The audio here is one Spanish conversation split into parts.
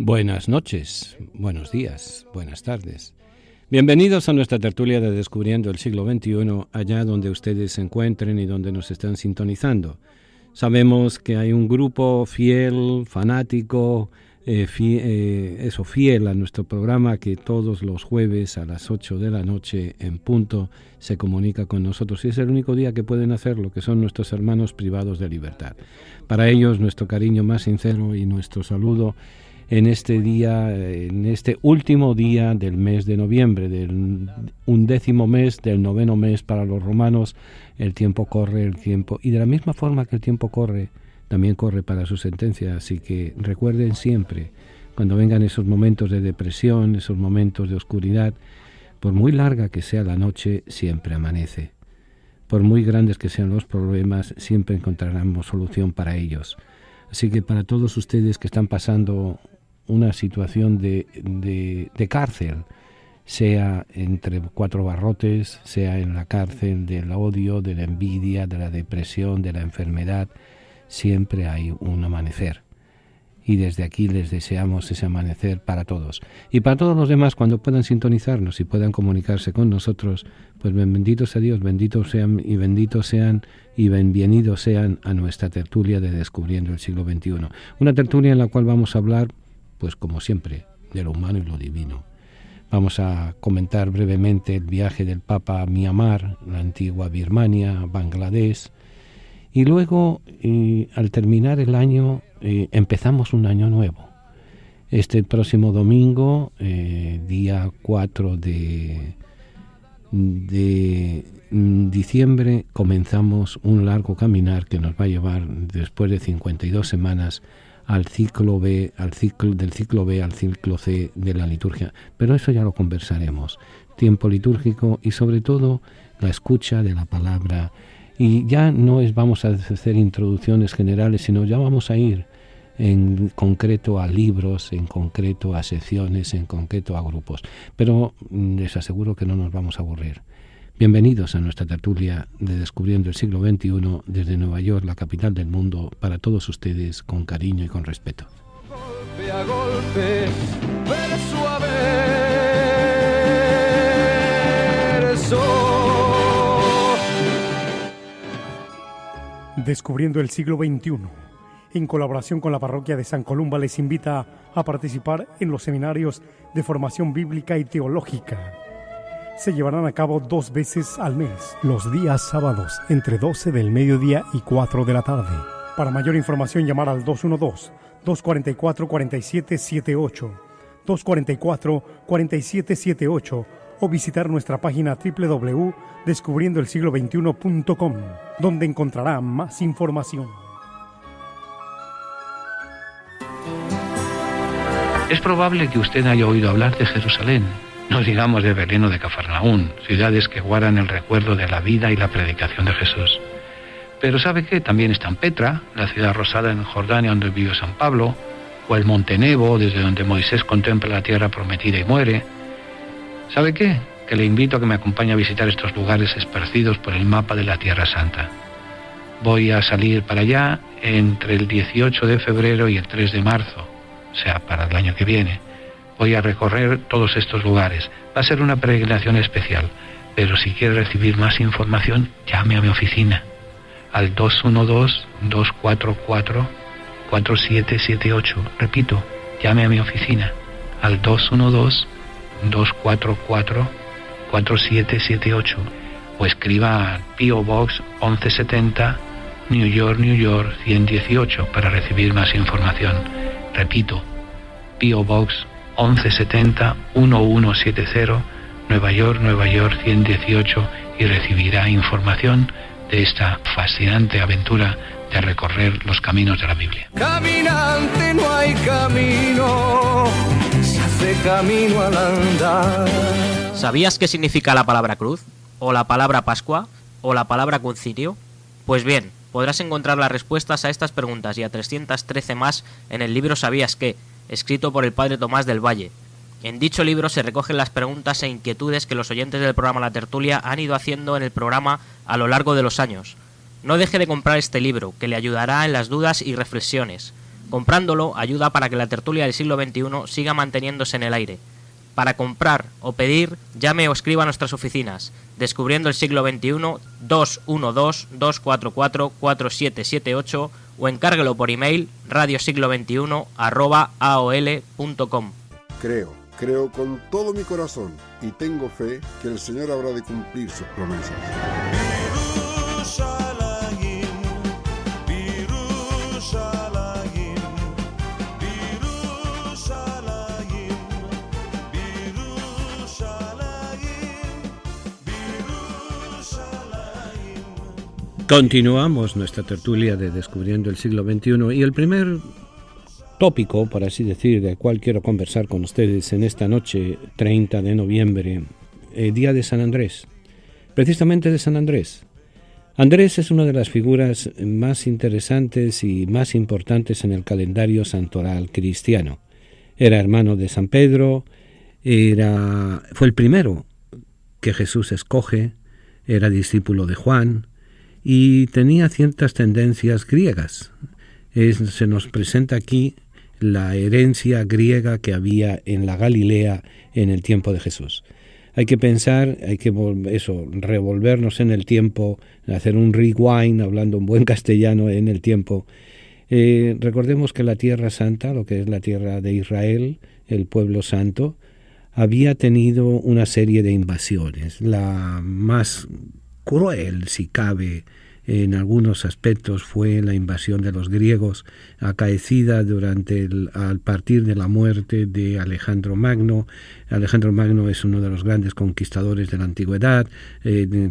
Buenas noches, buenos días, buenas tardes. Bienvenidos a nuestra tertulia de Descubriendo el siglo XXI, allá donde ustedes se encuentren y donde nos están sintonizando. Sabemos que hay un grupo fiel, fanático, fiel a nuestro programa, que todos los jueves a las 8 de la noche en punto se comunica con nosotros, y es el único día que pueden hacerlo, que son nuestros hermanos privados de libertad. Para ellos nuestro cariño más sincero y nuestro saludo en este día, en este último día del mes de noviembre, del 11º mes, del 9º mes para los romanos. El tiempo corre, y de la misma forma que el tiempo corre, también corre para su sentencia. Así que recuerden siempre, cuando vengan esos momentos de depresión, esos momentos de oscuridad, por muy larga que sea la noche, siempre amanece. Por muy grandes que sean los problemas, siempre encontraremos solución para ellos. Así que para todos ustedes que están pasando una situación de cárcel, sea entre cuatro barrotes, sea en la cárcel del odio, de la envidia, de la depresión, de la enfermedad, siempre hay un amanecer. Y desde aquí les deseamos ese amanecer para todos. Y para todos los demás, cuando puedan sintonizarnos y puedan comunicarse con nosotros, pues bendito sea Dios, benditos sean y bienvenidos sean a nuestra tertulia de Descubriendo el siglo XXI. Una tertulia en la cual vamos a hablar, pues como siempre, de lo humano y lo divino. Vamos a comentar brevemente el viaje del Papa a Myanmar, la antigua Birmania, Bangladesh. Y luego, al terminar el año, empezamos un año nuevo. Este próximo domingo, día 4 de diciembre, comenzamos un largo caminar que nos va a llevar, después de 52 semanas, del ciclo B al ciclo C de la liturgia. Pero eso ya lo conversaremos. Tiempo litúrgico y sobre todo la escucha de la palabra. Y ya no vamos a hacer introducciones generales, sino ya vamos a ir en concreto a libros, en concreto a secciones, en concreto a grupos. Pero les aseguro que no nos vamos a aburrir. Bienvenidos a nuestra tertulia de Descubriendo el siglo XXI desde Nueva York, la capital del mundo, para todos ustedes, con cariño y con respeto. Golpe a golpe, verso a verso. Descubriendo el siglo XXI, en colaboración con la parroquia de San Columba, les invita a participar en los seminarios de formación bíblica y teológica. Se llevarán a cabo 2 veces al mes, los días sábados, entre 12 del mediodía y 4 de la tarde. Para mayor información, llamar al 212-244-4778, 244-4778, o visitar nuestra página www.descubriendoelsiglo21.com, donde encontrará más información. Es probable que usted haya oído hablar de Jerusalén, no digamos de Belén o de Cafarnaún, ciudades que guardan el recuerdo de la vida y la predicación de Jesús. Pero ¿sabe qué? También está Petra, la ciudad rosada en Jordania donde vivió San Pablo, o el Monte Nebo, desde donde Moisés contempla la tierra prometida y muere. ¿Sabe qué? Que le invito a que me acompañe a visitar estos lugares esparcidos por el mapa de la Tierra Santa. Voy a salir para allá entre el 18 de febrero y el 3 de marzo, o sea, para el año que viene. Voy a recorrer todos estos lugares. Va a ser una peregrinación especial, pero si quiere recibir más información, llame a mi oficina al 212-244-4778. Repito, llame a mi oficina al 212-244-4778 o escriba a P.O. Box 1170, New York, 118 para recibir más información. Repito, P.O. Box 1170 1170, Nueva York 118, y recibirá información de esta fascinante aventura de recorrer los caminos de la Biblia. Caminante no hay camino, se hace camino al andar. ¿Sabías qué significa la palabra cruz? ¿O la palabra Pascua? ¿O la palabra concilio? Pues bien, podrás encontrar las respuestas a estas preguntas y a 313 más en el libro ¿Sabías qué?, escrito por el padre Tomás del Valle. En dicho libro se recogen las preguntas e inquietudes que los oyentes del programa La Tertulia han ido haciendo en el programa a lo largo de los años. No deje de comprar este libro, que le ayudará en las dudas y reflexiones. Comprándolo ayuda para que la tertulia del siglo XXI siga manteniéndose en el aire. Para comprar o pedir, llame o escriba a nuestras oficinas, Descubriendo el siglo XXI 212-244-4778 o encárguelo por email radiosiglo21@aol.com. Creo con todo mi corazón y tengo fe que el Señor habrá de cumplir sus promesas. Continuamos nuestra tertulia de Descubriendo el siglo XXI y el primer tópico, por así decir, del cual quiero conversar con ustedes en esta noche, 30 de noviembre, día de San Andrés, precisamente de San Andrés. Andrés es una de las figuras más interesantes y más importantes en el calendario santoral cristiano. Era hermano de San Pedro, fue el primero que Jesús escoge, era discípulo de Juan, y tenía ciertas tendencias griegas. Se nos presenta aquí la herencia griega que había en la Galilea en el tiempo de Jesús. Hay que pensar, revolvernos en el tiempo, hacer un rewind, hablando un buen castellano en el tiempo. Recordemos que la Tierra Santa, lo que es la tierra de Israel, el pueblo santo, había tenido una serie de invasiones. La más cruel, si cabe, en algunos aspectos fue la invasión de los griegos, acaecida al partir de la muerte de Alejandro Magno. Alejandro Magno es uno de los grandes conquistadores de la antigüedad,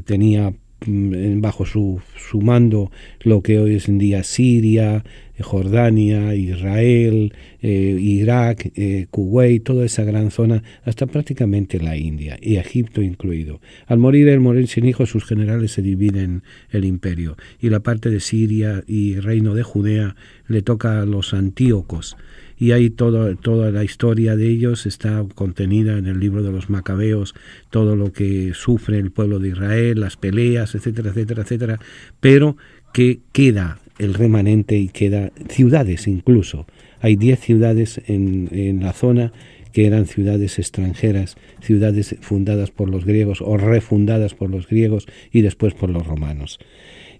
tenía bajo su mando lo que hoy es en día Siria, Jordania, Israel, Irak, Kuwait, toda esa gran zona, hasta prácticamente la India, y Egipto incluido. Al morir sin hijos, sus generales se dividen el imperio, y la parte de Siria y reino de Judea le toca a los Antíocos, y ahí toda la historia de ellos está contenida en el libro de los Macabeos, todo lo que sufre el pueblo de Israel, las peleas, etcétera, etcétera, etcétera, pero que queda el remanente y queda ciudades incluso. Hay 10 ciudades en la zona que eran ciudades extranjeras, ciudades fundadas por los griegos o refundadas por los griegos y después por los romanos.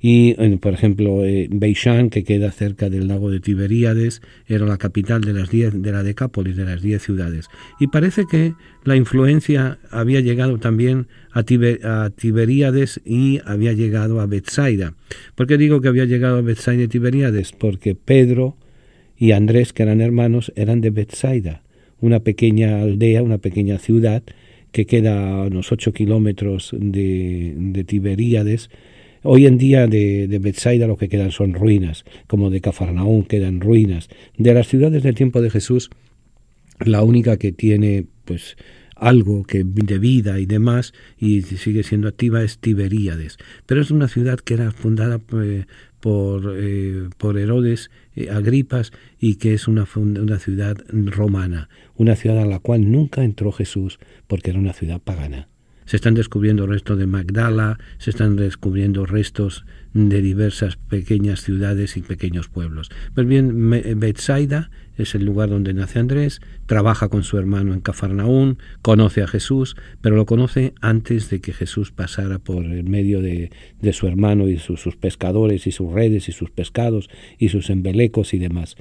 Y, por ejemplo, Beishan, que queda cerca del lago de Tiberíades, era la capital de la Decápolis, de las 10 ciudades. Y parece que la influencia había llegado también a Tiberíades y había llegado a Betsaida. ¿Por qué digo que había llegado a Betsaida y Tiberíades? Porque Pedro y Andrés, que eran hermanos, eran de Betsaida, una pequeña aldea, una pequeña ciudad que queda a unos 8 kilómetros de Tiberíades. Hoy en día de Betsaida lo que quedan son ruinas, como de Cafarnaún quedan ruinas. De las ciudades del tiempo de Jesús, la única que tiene pues algo de vida y demás, y sigue siendo activa, es Tiberíades. Pero es una ciudad que era fundada por Herodes Agripas, y que es una ciudad romana, una ciudad a la cual nunca entró Jesús porque era una ciudad pagana. Se están descubriendo restos de Magdala, se están descubriendo restos de diversas pequeñas ciudades y pequeños pueblos. Pues bien, Betsaida es el lugar donde nace Andrés, trabaja con su hermano en Cafarnaún, conoce a Jesús, pero lo conoce antes de que Jesús pasara por el medio de su hermano y sus pescadores y sus redes y sus pescados y sus embelecos y demás.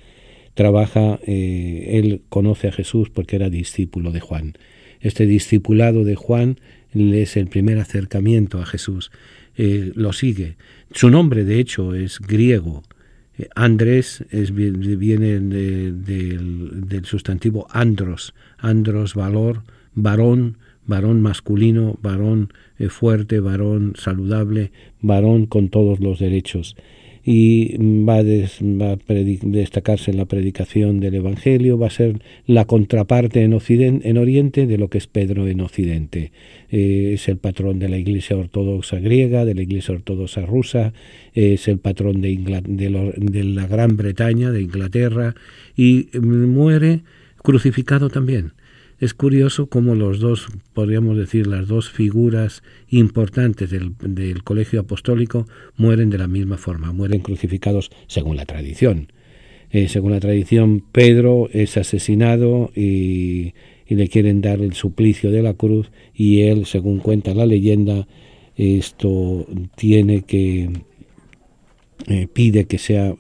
Él conoce a Jesús porque era discípulo de Juan. Este discipulado de Juan es el primer acercamiento a Jesús. Lo sigue. Su nombre, de hecho, es griego. Andrés viene del sustantivo andros. Andros, varón masculino, varón fuerte, varón saludable, varón con todos los derechos. Y va a destacarse en la predicación del Evangelio, va a ser la contraparte en Oriente de lo que es Pedro en Occidente. Es el patrón de la Iglesia Ortodoxa griega, de la Iglesia Ortodoxa rusa, es el patrón de la Gran Bretaña, de Inglaterra, y muere crucificado también. Es curioso cómo los dos, podríamos decir, las dos figuras importantes del colegio apostólico mueren de la misma forma, mueren crucificados según la tradición. Según la tradición, Pedro es asesinado y le quieren dar el suplicio de la cruz, y él, según cuenta la leyenda, tiene que pide que sea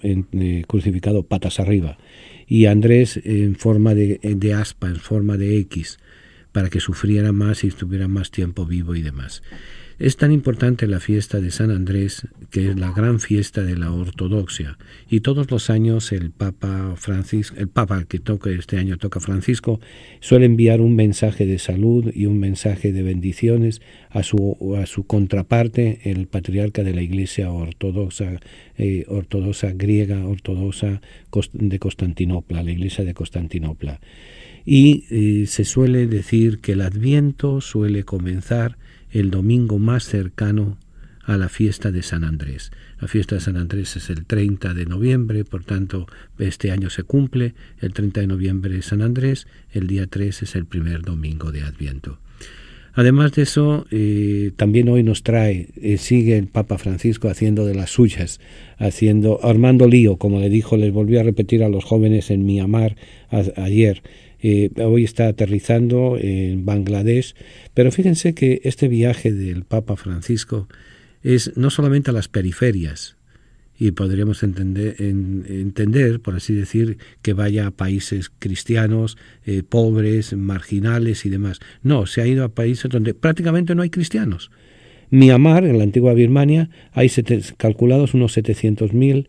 crucificado patas arriba, y Andrés en forma de aspa, en forma de X, para que sufriera más y estuviera más tiempo vivo y demás. Es tan importante la fiesta de San Andrés, que es la gran fiesta de la ortodoxia, y todos los años el Papa que este año toca Francisco, suele enviar un mensaje de salud y un mensaje de bendiciones a su contraparte, el patriarca de la Iglesia ortodoxa griega, ortodoxa de Constantinopla, la Iglesia de Constantinopla. Y se suele decir que el Adviento suele comenzar el domingo más cercano a la fiesta de San Andrés. La fiesta de San Andrés es el 30 de noviembre, por tanto, este año se cumple. El 30 de noviembre es San Andrés, el día 3 es el primer domingo de Adviento. Además de eso, también hoy nos sigue el Papa Francisco haciendo de las suyas, armando lío, como les volví a repetir a los jóvenes en Myanmar ayer. Hoy está aterrizando en Bangladesh, pero fíjense que este viaje del Papa Francisco es no solamente a las periferias, y podríamos entender, por así decir, que vaya a países cristianos, pobres, marginales y demás. No, se ha ido a países donde prácticamente no hay cristianos. Myanmar, en la antigua Birmania, hay calculados unos 700.000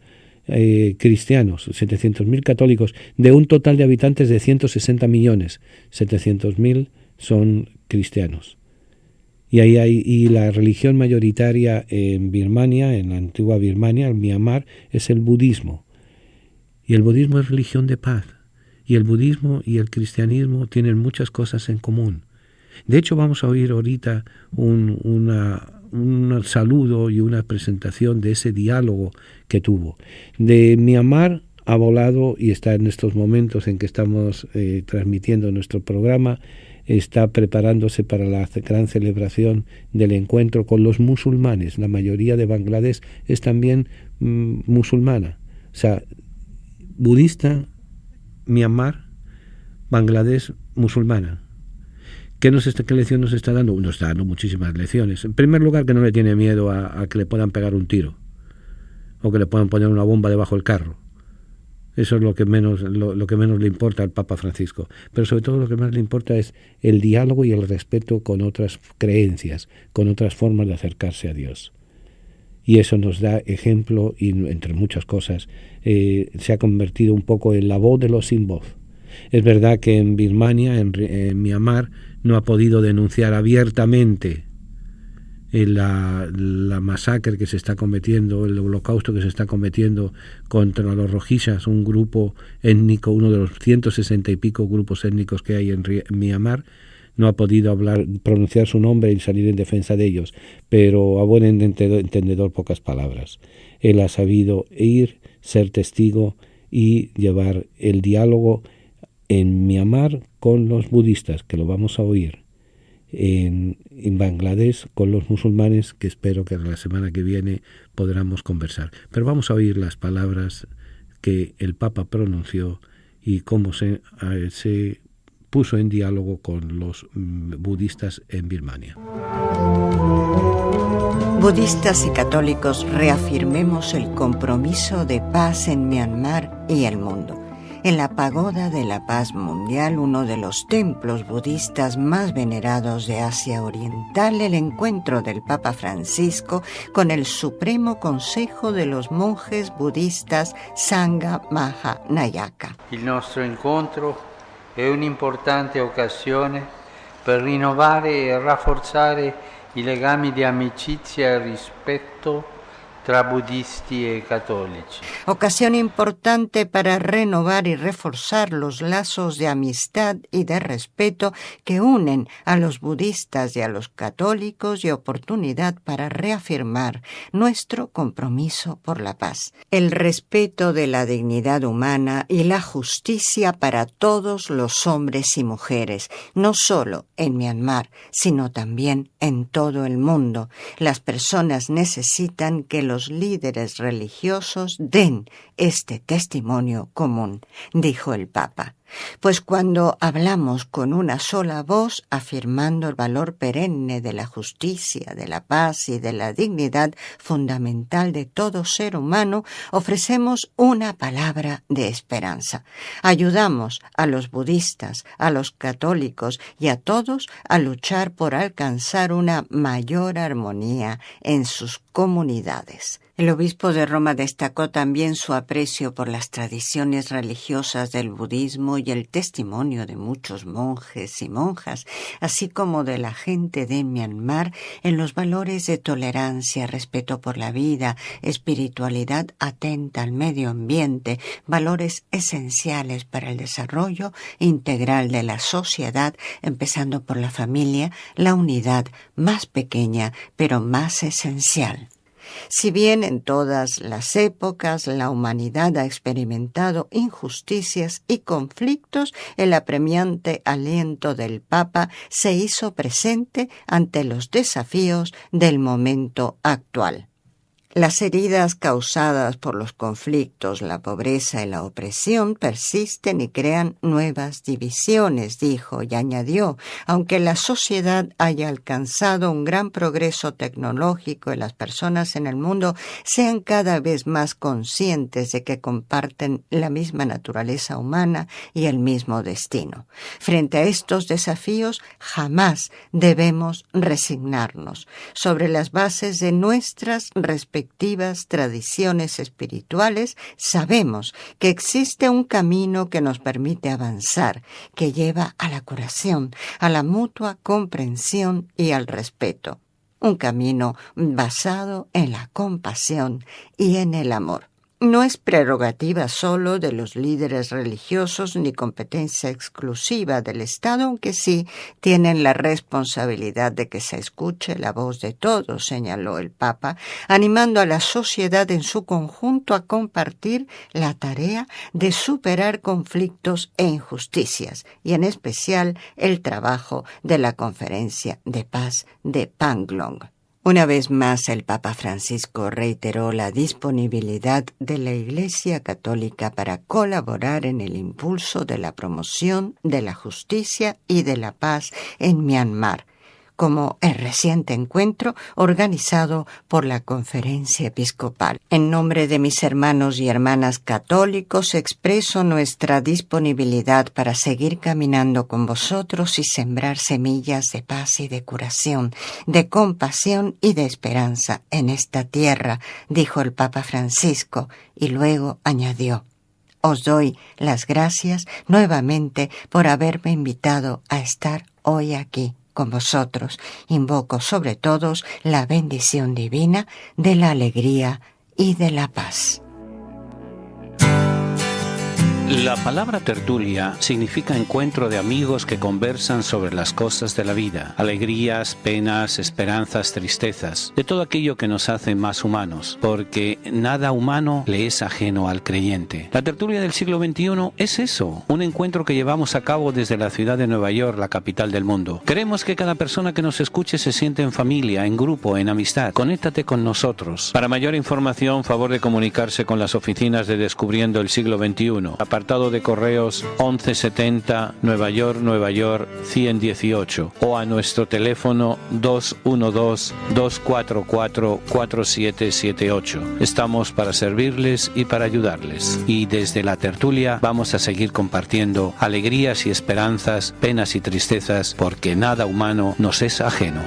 cristianos, 700.000 católicos, de un total de habitantes de 160 millones, 700.000 son cristianos. Y la religión mayoritaria en Birmania, en la antigua Birmania, en Myanmar, es el budismo. Y el budismo es religión de paz. Y el budismo y el cristianismo tienen muchas cosas en común. De hecho, vamos a oír ahorita un saludo y una presentación de ese diálogo que tuvo. De Myanmar ha volado y está en estos momentos en que estamos transmitiendo nuestro programa, está preparándose para la gran celebración del encuentro con los musulmanes. La mayoría de Bangladesh es también musulmana. O sea, budista, Myanmar, Bangladesh, musulmana. ¿Qué lección nos está dando? Nos está dando muchísimas lecciones. En primer lugar, que no le tiene miedo a que le puedan pegar un tiro o que le puedan poner una bomba debajo del carro. Eso es lo que menos le importa al Papa Francisco. Pero sobre todo lo que más le importa es el diálogo y el respeto con otras creencias, con otras formas de acercarse a Dios. Y eso nos da ejemplo, y entre muchas cosas, se ha convertido un poco en la voz de los sin voz. Es verdad que en Birmania, en Myanmar, no ha podido denunciar abiertamente la masacre que se está cometiendo, el holocausto que se está cometiendo contra los rojillas, un grupo étnico, uno de los 160 y pico grupos étnicos que hay en Myanmar. No ha podido pronunciar su nombre y salir en defensa de ellos, pero a buen entendedor pocas palabras. Él ha sabido ir, ser testigo y llevar el diálogo en Myanmar con los budistas, que lo vamos a oír, en Bangladesh con los musulmanes, que espero que la semana que viene podamos conversar. Pero vamos a oír las palabras que el Papa pronunció y cómo se puso en diálogo con los budistas en Birmania. Budistas y católicos, reafirmemos el compromiso de paz en Myanmar y el mundo. En la Pagoda de la Paz Mundial, uno de los templos budistas más venerados de Asia Oriental, el encuentro del Papa Francisco con el Supremo Consejo de los Monjes Budistas Sangha Mahanayaka. Il nostro incontro è un'importante occasione per rinnovare e rafforzare i legami di amicizia e rispetto tra buddisti e cattolici. Ocasión importante para renovar y reforzar los lazos de amistad y de respeto que unen a los budistas y a los católicos, y oportunidad para reafirmar nuestro compromiso por la paz, el respeto de la dignidad humana y la justicia para todos los hombres y mujeres, no solo en Myanmar, sino también en todo el mundo. Las personas necesitan que los los líderes religiosos den este testimonio común, dijo el Papa. Pues cuando hablamos con una sola voz, afirmando el valor perenne de la justicia, de la paz y de la dignidad fundamental de todo ser humano, ofrecemos una palabra de esperanza. Ayudamos a los budistas, a los católicos y a todos a luchar por alcanzar una mayor armonía en sus comunidades. El obispo de Roma destacó también su aprecio por las tradiciones religiosas del budismo y el testimonio de muchos monjes y monjas, así como de la gente de Myanmar en los valores de tolerancia, respeto por la vida, espiritualidad atenta al medio ambiente, valores esenciales para el desarrollo integral de la sociedad, empezando por la familia, la unidad más pequeña pero más esencial. Si bien en todas las épocas la humanidad ha experimentado injusticias y conflictos, el apremiante aliento del Papa se hizo presente ante los desafíos del momento actual. Las heridas causadas por los conflictos, la pobreza y la opresión persisten y crean nuevas divisiones, dijo, y añadió, aunque la sociedad haya alcanzado un gran progreso tecnológico y las personas en el mundo sean cada vez más conscientes de que comparten la misma naturaleza humana y el mismo destino. Frente a estos desafíos, jamás debemos resignarnos. Sobre las bases de nuestras respectivas tradiciones espirituales, sabemos que existe un camino que nos permite avanzar, que lleva a la curación, a la mutua comprensión y al respeto. Un camino basado en la compasión y en el amor. No es prerrogativa solo de los líderes religiosos ni competencia exclusiva del Estado, aunque sí tienen la responsabilidad de que se escuche la voz de todos, señaló el Papa, animando a la sociedad en su conjunto a compartir la tarea de superar conflictos e injusticias, y en especial el trabajo de la Conferencia de Paz de Panglong. Una vez más, el Papa Francisco reiteró la disponibilidad de la Iglesia Católica para colaborar en el impulso de la promoción de la justicia y de la paz en Myanmar, como el reciente encuentro organizado por la Conferencia Episcopal. En nombre de mis hermanos y hermanas católicos, expreso nuestra disponibilidad para seguir caminando con vosotros y sembrar semillas de paz y de curación, de compasión y de esperanza en esta tierra, dijo el Papa Francisco, y luego añadió: os doy las gracias nuevamente por haberme invitado a estar hoy aquí con vosotros. Invoco sobre todos la bendición divina de la alegría y de la paz. La palabra tertulia significa encuentro de amigos que conversan sobre las cosas de la vida, alegrías, penas, esperanzas, tristezas, de todo aquello que nos hace más humanos, porque nada humano le es ajeno al creyente. La tertulia del siglo XXI es eso, un encuentro que llevamos a cabo desde la ciudad de Nueva York, la capital del mundo. Queremos que cada persona que nos escuche se siente en familia, en grupo, en amistad. Conéctate con nosotros. Para mayor información, favor de comunicarse con las oficinas de Descubriendo el Siglo XXI. Apartado de correos 1170 Nueva York 118 o a nuestro teléfono 212-244-4778. Estamos para servirles y para ayudarles. Y desde la tertulia vamos a seguir compartiendo alegrías y esperanzas, penas y tristezas, porque nada humano nos es ajeno.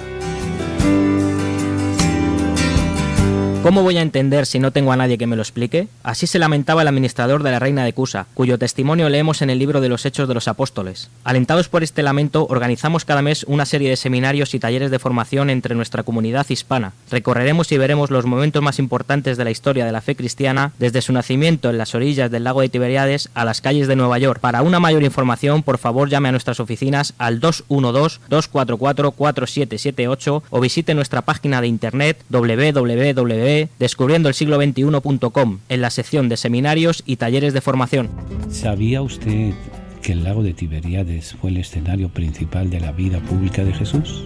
¿Cómo voy a entender si no tengo a nadie que me lo explique? Así se lamentaba el administrador de la reina de Kusa, cuyo testimonio leemos en el libro de los Hechos de los Apóstoles. Alentados por este lamento, organizamos cada mes una serie de seminarios y talleres de formación entre nuestra comunidad hispana. Recorreremos y veremos los momentos más importantes de la historia de la fe cristiana, desde su nacimiento en las orillas del lago de Tiberíades a las calles de Nueva York. Para una mayor información, por favor llame a nuestras oficinas al 212-244-4778 o visite nuestra página de internet www.descubriendoelsiglo21.com en la sección de seminarios y talleres de formación. ¿Sabía usted que el lago de Tiberíades fue el escenario principal de la vida pública de Jesús?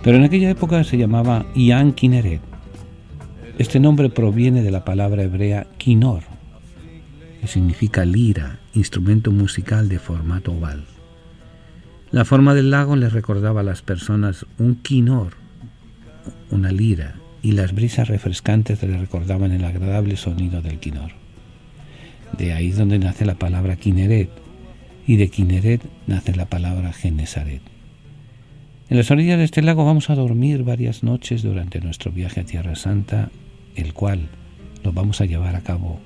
Pero en aquella época se llamaba Ian Kinneret. Este nombre proviene de la palabra hebrea kinor, que significa lira, instrumento musical de formato oval. La forma del lago les recordaba a las personas un kinor, una lira, y las brisas refrescantes les recordaban el agradable sonido del kinor. De ahí es donde nace la palabra Kineret, y de Kineret nace la palabra Genesaret. En las orillas de este lago vamos a dormir varias noches durante nuestro viaje a Tierra Santa, el cual lo vamos a llevar a cabo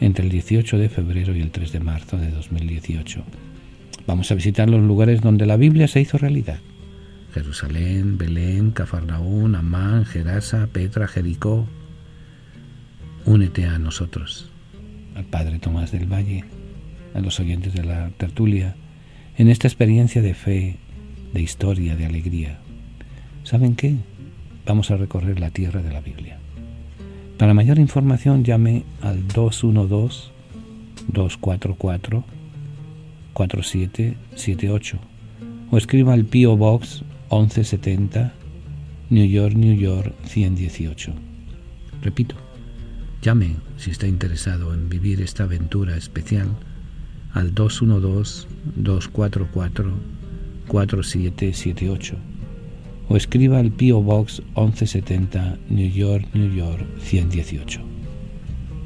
entre el 18 de febrero y el 3 de marzo de 2018. Vamos a visitar los lugares donde la Biblia se hizo realidad: Jerusalén, Belén, Cafarnaún, Amán, Gerasa, Petra, Jericó. Únete a nosotros, al Padre Tomás del Valle, a los oyentes de la tertulia, en esta experiencia de fe, de historia, de alegría. ¿Saben qué? Vamos a recorrer la tierra de la Biblia. Para mayor información llame al 212-244-4778 o escriba al P.O. Box 1170, New York, New York 118. Repito, llame si está interesado en vivir esta aventura especial al 212-244-4778 o escriba al P.O. Box 1170, New York, New York 118.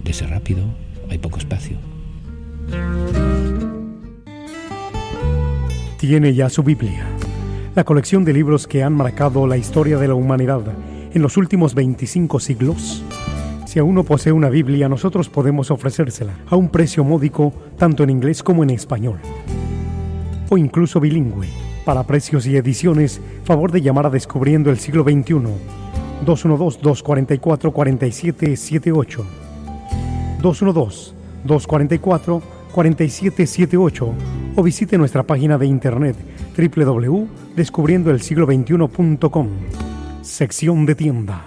Dese rápido, hay poco espacio. Tiene ya su Biblia, la colección de libros que han marcado la historia de la humanidad en los últimos 25 siglos. Si aún no posee una Biblia, nosotros podemos ofrecérsela a un precio módico, tanto en inglés como en español, o incluso bilingüe. Para precios y ediciones, favor de llamar a Descubriendo el Siglo XXI, 212-244-4778, 212-244-4778, o visite nuestra página de internet www.descubriendoelsiglo21.com, sección de tienda.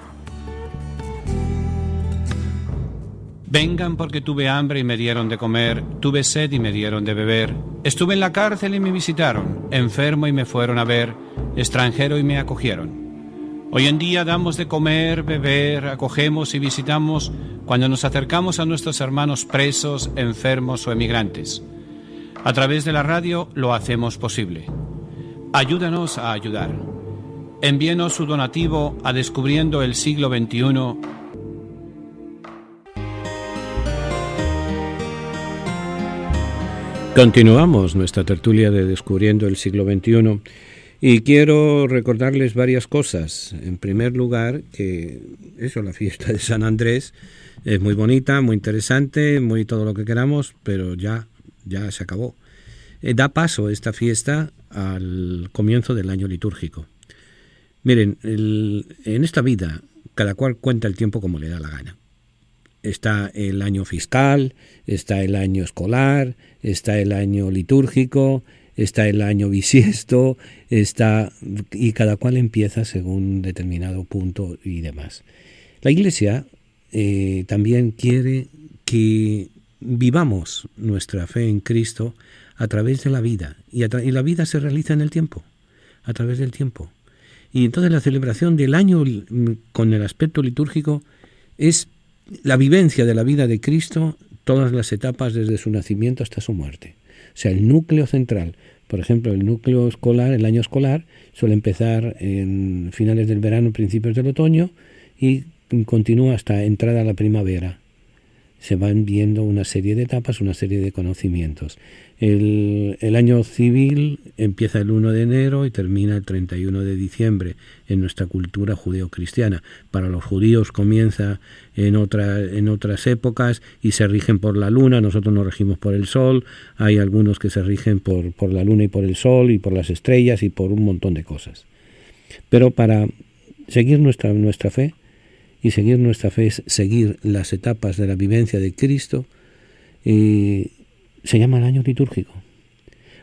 Vengan porque tuve hambre y me dieron de comer, tuve sed y me dieron de beber, estuve en la cárcel y me visitaron, enfermo y me fueron a ver, extranjero y me acogieron. Hoy en día damos de comer, beber, acogemos y visitamos cuando nos acercamos a nuestros hermanos presos, enfermos o emigrantes. A través de la radio lo hacemos posible. Ayúdanos a ayudar. Envíenos su donativo a Descubriendo el Siglo XXI. Continuamos nuestra tertulia de Descubriendo el Siglo XXI y quiero recordarles varias cosas. En primer lugar, que la fiesta de San Andrés es muy bonita, muy interesante, muy todo lo que queramos, pero ya se acabó. Da paso esta fiesta al comienzo del año litúrgico. Miren, en esta vida cada cual cuenta el tiempo como le da la gana. Está el año fiscal, está el año escolar, está el año litúrgico, está el año bisiesto, y cada cual empieza según determinado punto y demás. La Iglesia también quiere que vivamos nuestra fe en Cristo a través de la vida, y la vida se realiza en el tiempo, a través del tiempo. Y entonces la celebración del año con el aspecto litúrgico es la vivencia de la vida de Cristo, todas las etapas desde su nacimiento hasta su muerte. O sea, el núcleo central, por ejemplo, el núcleo escolar, el año escolar, suele empezar en finales del verano, principios del otoño, y continúa hasta entrada a la primavera. Se van viendo una serie de etapas, una serie de conocimientos. El año civil empieza el 1 de enero y termina el 31 de diciembre en nuestra cultura judeocristiana. Para los judíos comienza en otras épocas y se rigen por la luna. Nosotros nos regimos por el sol. Hay algunos que se rigen por la luna y por el sol y por las estrellas y por un montón de cosas. Pero para seguir nuestra fe, y seguir nuestra fe es seguir las etapas de la vivencia de Cristo, se llama el año litúrgico.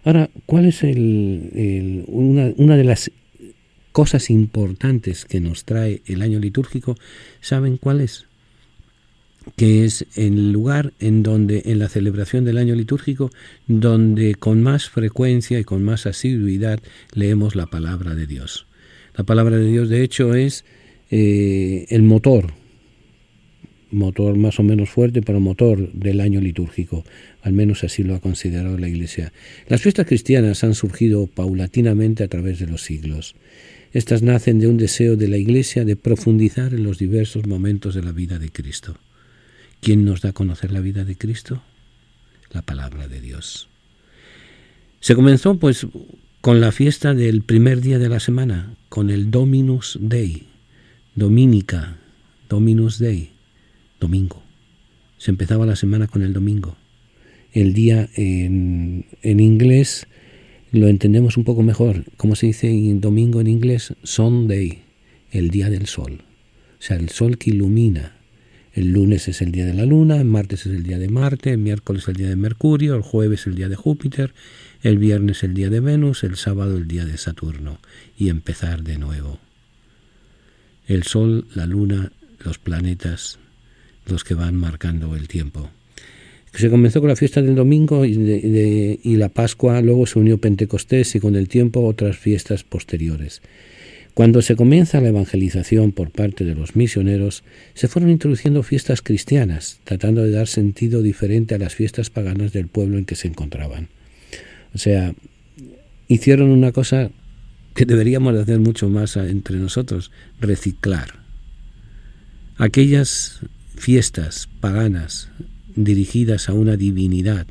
Ahora, ¿cuál es una de las cosas importantes que nos trae el año litúrgico? ¿Saben cuál es? Que es el lugar en la celebración del año litúrgico, donde con más frecuencia y con más asiduidad leemos la palabra de Dios. La palabra de Dios, de hecho, es el motor motor más o menos fuerte, pero motor del año litúrgico. Al menos así lo ha considerado la Iglesia. Las fiestas cristianas han surgido paulatinamente a través de los siglos. Estas nacen de un deseo de la Iglesia de profundizar en los diversos momentos de la vida de Cristo. ¿Quién nos da a conocer la vida de Cristo? La palabra de Dios. Se comenzó pues con la fiesta del primer día de la semana, con el Dominus Dei, Dominica, Dominus Dei, domingo. Se empezaba la semana con el domingo. El día en inglés lo entendemos un poco mejor. ¿Cómo se dice domingo en inglés? Sunday, el día del sol. O sea, el sol que ilumina. El lunes es el día de la luna, el martes es el día de Marte, el miércoles es el día de Mercurio, el jueves el día de Júpiter, el viernes el día de Venus, el sábado el día de Saturno. Y empezar de nuevo. El sol, la luna, los planetas, los que van marcando el tiempo. Se comenzó con la fiesta del domingo y la Pascua, luego se unió Pentecostés y con el tiempo otras fiestas posteriores. Cuando se comienza la evangelización por parte de los misioneros, se fueron introduciendo fiestas cristianas, tratando de dar sentido diferente a las fiestas paganas del pueblo en que se encontraban. O sea, hicieron una cosa que deberíamos de hacer mucho más entre nosotros, reciclar. Aquellas fiestas paganas dirigidas a una divinidad,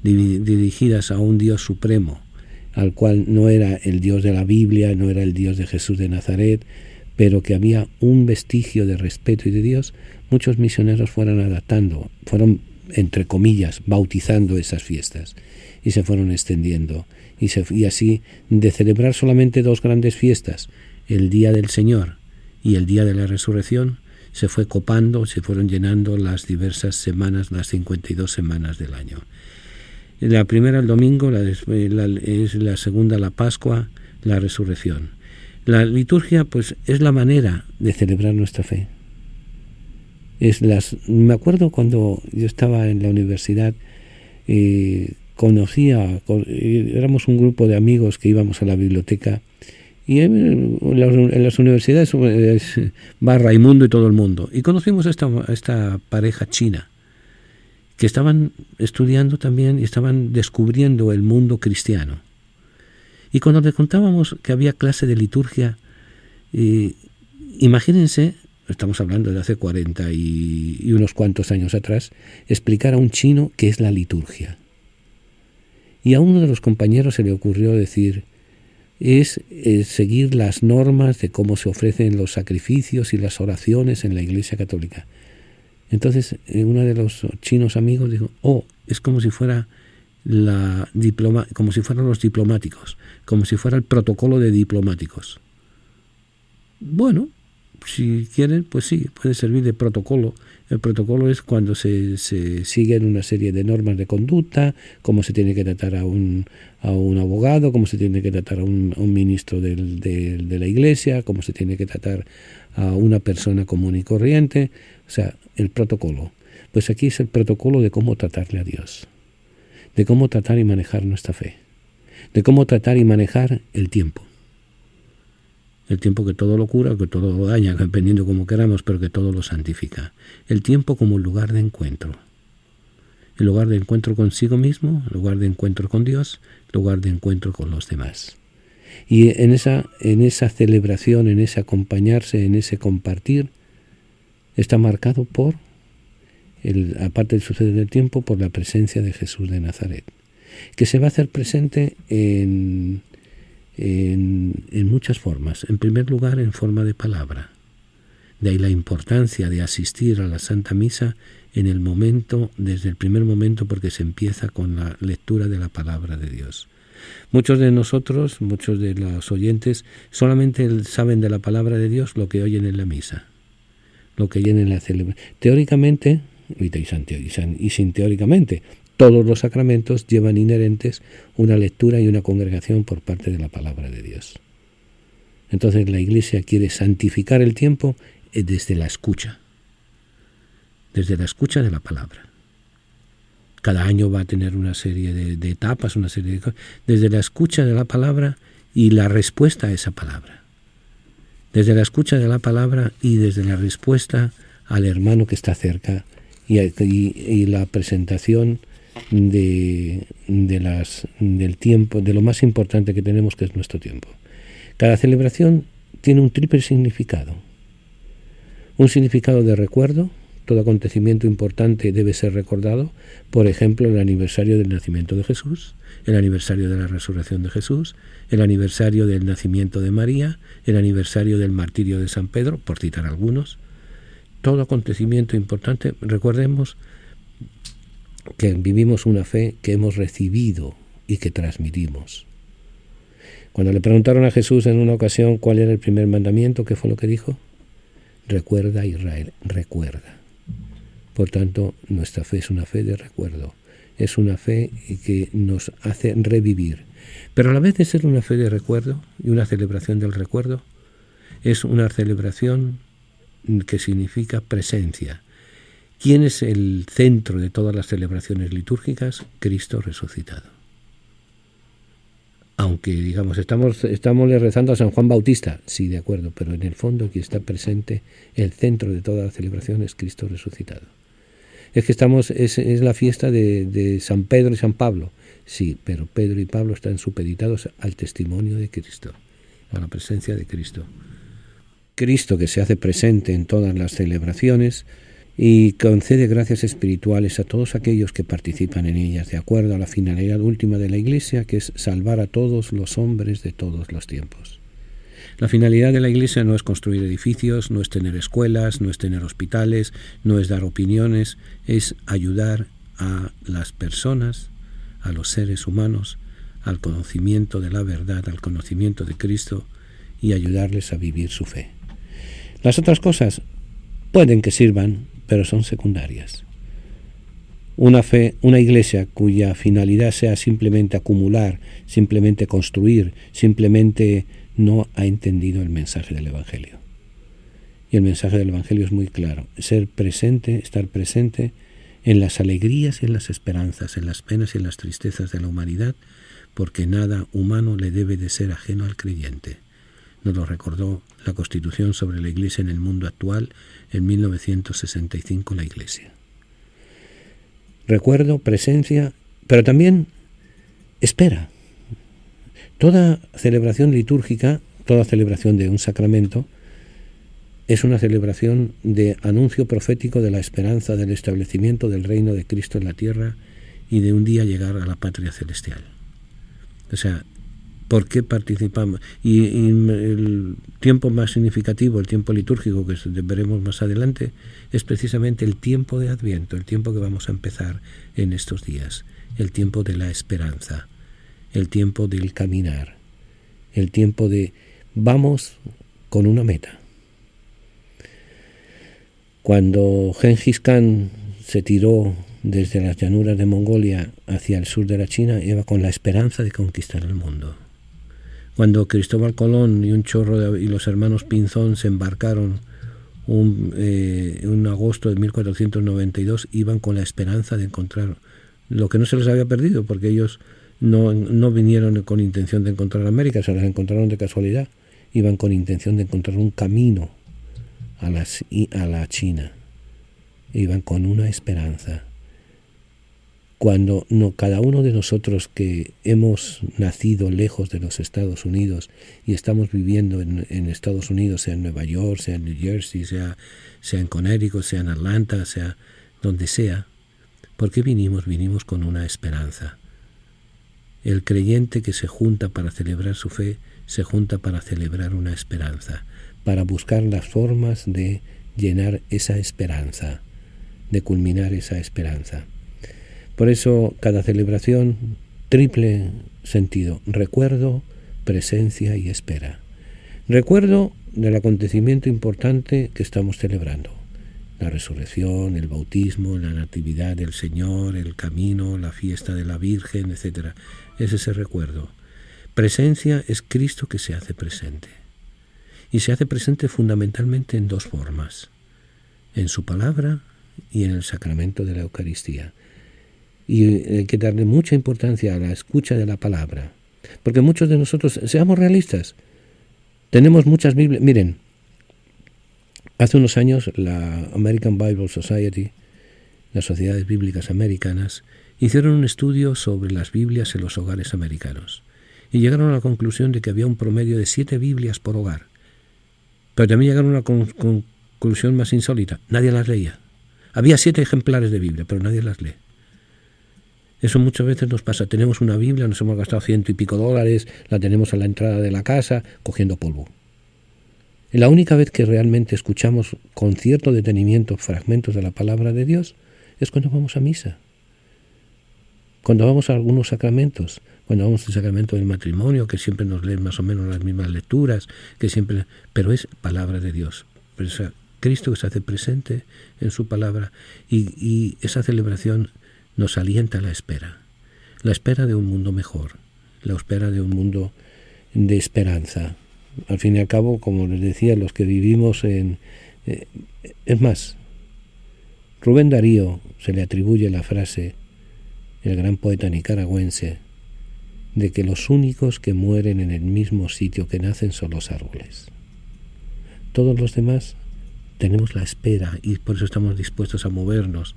dirigidas a un Dios supremo, al cual no era el Dios de la Biblia, no era el Dios de Jesús de Nazaret, pero que había un vestigio de respeto y de Dios, muchos misioneros fueron adaptando, fueron, entre comillas, bautizando esas fiestas y se fueron extendiendo. Y así, de celebrar solamente dos grandes fiestas, el Día del Señor y el Día de la Resurrección, se fue copando, se fueron llenando las diversas semanas, las 52 semanas del año. La primera el domingo, es la segunda la Pascua, la Resurrección. La liturgia pues es la manera de celebrar nuestra fe. Me acuerdo cuando yo estaba en la universidad, éramos un grupo de amigos que íbamos a la biblioteca. Y en las universidades va Raimundo y todo el mundo. Y conocimos a esta pareja china que estaban estudiando también y estaban descubriendo el mundo cristiano. Y cuando le contábamos que había clase de liturgia, imagínense, estamos hablando de hace 40 y unos cuantos años atrás, explicar a un chino qué es la liturgia. Y a uno de los compañeros se le ocurrió decir, es seguir las normas de cómo se ofrecen los sacrificios y las oraciones en la Iglesia Católica. Entonces uno de los chinos amigos dijo, es como si fuera como si fueran los diplomáticos, como si fuera el protocolo de diplomáticos. Bueno, si quieren, pues sí, puede servir de protocolo. El protocolo es cuando se siguen una serie de normas de conducta, cómo se tiene que tratar a un abogado, cómo se tiene que tratar a un ministro de la iglesia, cómo se tiene que tratar a una persona común y corriente. O sea, el protocolo. Pues aquí es el protocolo de cómo tratarle a Dios, de cómo tratar y manejar nuestra fe, de cómo tratar y manejar el tiempo. El tiempo que todo lo cura, que todo lo daña, dependiendo como queramos, pero que todo lo santifica. El tiempo como lugar de encuentro. El lugar de encuentro consigo mismo, el lugar de encuentro con Dios, el lugar de encuentro con los demás. Y en esa celebración, en ese acompañarse, en ese compartir, está marcado por, aparte del suceder del tiempo, por la presencia de Jesús de Nazaret, que se va a hacer presente en muchas formas. En primer lugar, en forma de palabra. De ahí la importancia de asistir a la Santa Misa en el momento, desde el primer momento, porque se empieza con la lectura de la palabra de Dios. Muchos de nosotros, muchos de los oyentes, solamente saben de la palabra de Dios lo que oyen en la misa, lo que oyen en la celebración. Teóricamente, y sin teóricamente, todos los sacramentos llevan inherentes una lectura y una congregación por parte de la palabra de Dios. Entonces la Iglesia quiere santificar el tiempo desde la escucha de la palabra. Cada año va a tener una serie de etapas, una serie de cosas, desde la escucha de la palabra y la respuesta a esa palabra. Desde la escucha de la palabra y desde la respuesta al hermano que está cerca y la presentación del tiempo, de lo más importante que tenemos, que es nuestro tiempo. Cada celebración tiene un triple significado. Un significado de recuerdo. Todo acontecimiento importante debe ser recordado. Por ejemplo, el aniversario del nacimiento de Jesús, el aniversario de la resurrección de Jesús, el aniversario del nacimiento de María, el aniversario del martirio de San Pedro, por citar algunos. Todo acontecimiento importante, recordemos que vivimos una fe que hemos recibido y que transmitimos. Cuando le preguntaron a Jesús en una ocasión cuál era el primer mandamiento, ¿qué fue lo que dijo? Recuerda, Israel, recuerda. Por tanto, nuestra fe es una fe de recuerdo, es una fe que nos hace revivir. Pero a la vez de ser una fe de recuerdo y una celebración del recuerdo, es una celebración que significa presencia. ¿Quién es el centro de todas las celebraciones litúrgicas? Cristo resucitado. Aunque, digamos, estamos rezando a San Juan Bautista, sí, de acuerdo, pero en el fondo aquí está presente el centro de toda la celebración es Cristo resucitado. Es que es la fiesta de San Pedro y San Pablo, sí, pero Pedro y Pablo están supeditados al testimonio de Cristo, a la presencia de Cristo. Cristo que se hace presente en todas las celebraciones y concede gracias espirituales a todos aquellos que participan en ellas, de acuerdo a la finalidad última de la Iglesia, que es salvar a todos los hombres de todos los tiempos. La finalidad de la Iglesia no es construir edificios, no es tener escuelas, no es tener hospitales, no es dar opiniones, es ayudar a las personas, a los seres humanos, al conocimiento de la verdad, al conocimiento de Cristo y ayudarles a vivir su fe. Las otras cosas pueden que sirvan, pero son secundarias. Una iglesia cuya finalidad sea simplemente acumular, simplemente construir, simplemente no ha entendido el mensaje del Evangelio. Y el mensaje del Evangelio es muy claro: ser presente, estar presente en las alegrías y en las esperanzas, en las penas y en las tristezas de la humanidad, porque nada humano le debe de ser ajeno al creyente. Nos lo recordó la Constitución sobre la Iglesia en el mundo actual en 1965, la Iglesia. Recuerdo, presencia, pero también espera. Toda celebración litúrgica, toda celebración de un sacramento, es una celebración de anuncio profético de la esperanza del establecimiento del reino de Cristo en la tierra y de un día llegar a la patria celestial. O sea, ¿por qué participamos? Y el tiempo más significativo, el tiempo litúrgico que veremos más adelante, es precisamente el tiempo de Adviento, el tiempo que vamos a empezar en estos días, el tiempo de la esperanza, el tiempo del caminar, el tiempo de vamos con una meta. Cuando Gengis Khan se tiró desde las llanuras de Mongolia hacia el sur de la China, iba con la esperanza de conquistar el mundo. Cuando Cristóbal Colón y los hermanos Pinzón se embarcaron en agosto de 1492, iban con la esperanza de encontrar lo que no se les había perdido, porque ellos no vinieron con intención de encontrar América, se las encontraron de casualidad. Iban con intención de encontrar un camino a la China. Iban con una esperanza. Cuando cada uno de nosotros que hemos nacido lejos de los Estados Unidos y estamos viviendo en Estados Unidos, sea en Nueva York, sea en New Jersey, sea en Connecticut, sea en Atlanta, sea donde sea, ¿por qué vinimos? Vinimos con una esperanza. El creyente que se junta para celebrar su fe, se junta para celebrar una esperanza, para buscar las formas de llenar esa esperanza, de culminar esa esperanza. Por eso cada celebración, triple sentido: recuerdo, presencia y espera. Recuerdo del acontecimiento importante que estamos celebrando: la resurrección, el bautismo, la natividad del Señor, el camino, la fiesta de la Virgen, etc. Es ese recuerdo. Presencia es Cristo que se hace presente. Y se hace presente fundamentalmente en dos formas: en su palabra y en el sacramento de la Eucaristía. Y hay que darle mucha importancia a la escucha de la palabra, porque muchos de nosotros, seamos realistas, tenemos muchas Biblias. Miren, Hace unos años la American Bible Society, las sociedades bíblicas americanas, hicieron un estudio sobre las Biblias en los hogares americanos y llegaron a la conclusión de que había un promedio de 7 Biblias por hogar. Pero también llegaron a una conclusión más insólita: nadie las leía. Había 7 ejemplares de Biblia, pero nadie las lee. Eso muchas veces nos pasa. Tenemos una Biblia, nos hemos gastado $100 y pico, la tenemos a la entrada de la casa cogiendo polvo. Y la única vez que realmente escuchamos con cierto detenimiento fragmentos de la palabra de Dios es cuando vamos a misa, cuando vamos a algunos sacramentos, cuando vamos al sacramento del matrimonio, que siempre nos leen más o menos las mismas lecturas, pero es palabra de Dios. Pero es Cristo que se hace presente en su palabra, y esa celebración nos alienta a la espera de un mundo mejor, la espera de un mundo de esperanza. Al fin y al cabo, como les decía, los que vivimos es más, Rubén Darío se le atribuye la frase, el gran poeta nicaragüense, de que los únicos que mueren en el mismo sitio que nacen son los árboles. Todos los demás tenemos la espera, y por eso estamos dispuestos a movernos,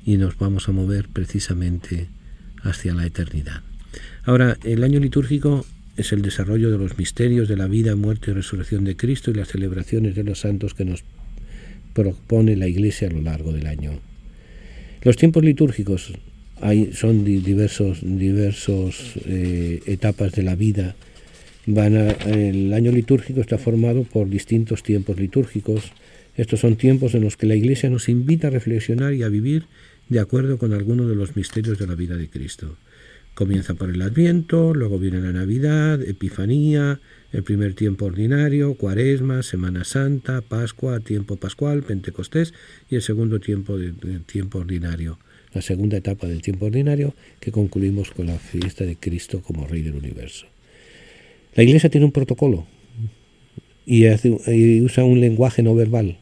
y nos vamos a mover precisamente hacia la eternidad. Ahora, el año litúrgico es el desarrollo de los misterios de la vida, muerte y resurrección de Cristo y las celebraciones de los santos que nos propone la Iglesia a lo largo del año. Los tiempos litúrgicos son diversos etapas de la vida. El año litúrgico está formado por distintos tiempos litúrgicos. Estos son tiempos en los que la Iglesia nos invita a reflexionar y a vivir de acuerdo con algunos de los misterios de la vida de Cristo. Comienza por el Adviento, luego viene la Navidad, Epifanía, el primer tiempo ordinario, Cuaresma, Semana Santa, Pascua, tiempo pascual, Pentecostés y el segundo tiempo del tiempo ordinario, la segunda etapa del tiempo ordinario, que concluimos con la fiesta de Cristo como Rey del Universo. La Iglesia tiene un protocolo y usa un lenguaje no verbal.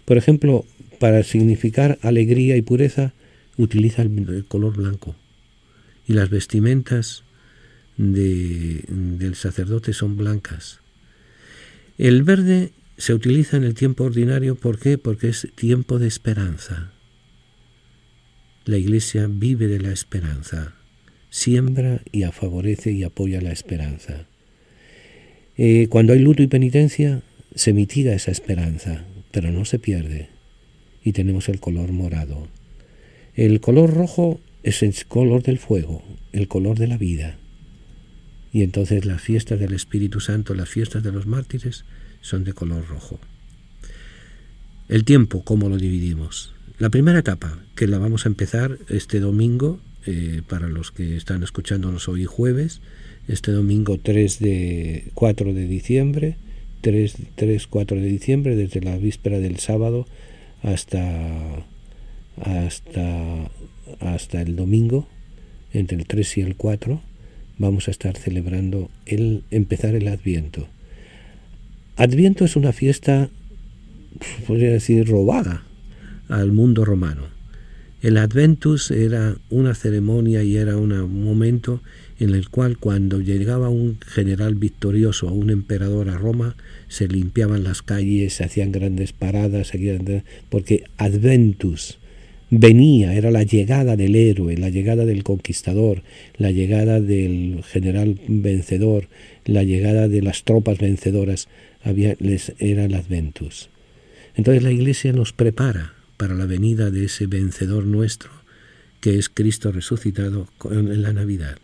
Por ejemplo, para significar alegría y pureza, utiliza el color blanco. Y las vestimentas del sacerdote son blancas. El verde se utiliza en el tiempo ordinario, ¿por qué? Porque es tiempo de esperanza. La Iglesia vive de la esperanza, siembra y favorece y apoya la esperanza. Cuando hay luto y penitencia, se mitiga esa esperanza, pero no se pierde, y tenemos el color morado. El color rojo es el color del fuego, el color de la vida. Y entonces las fiestas del Espíritu Santo, las fiestas de los mártires, son de color rojo. El tiempo, ¿cómo lo dividimos? La primera etapa, que la vamos a empezar este domingo, para los que están escuchándonos hoy jueves, este domingo 4 de diciembre, 4 de diciembre, desde la víspera del sábado hasta el domingo, entre el 3 y el 4, vamos a estar celebrando empezar el Adviento. Adviento es una fiesta, podría decir, robada al mundo romano. El Adventus era una ceremonia y era un momento en el cual, cuando llegaba un general victorioso o un emperador a Roma, se limpiaban las calles, se hacían grandes paradas, porque Adventus venía, era la llegada del héroe, la llegada del conquistador, la llegada del general vencedor, la llegada de las tropas vencedoras, era el Adventus. Entonces la Iglesia nos prepara para la venida de ese vencedor nuestro, que es Cristo resucitado en la Navidad.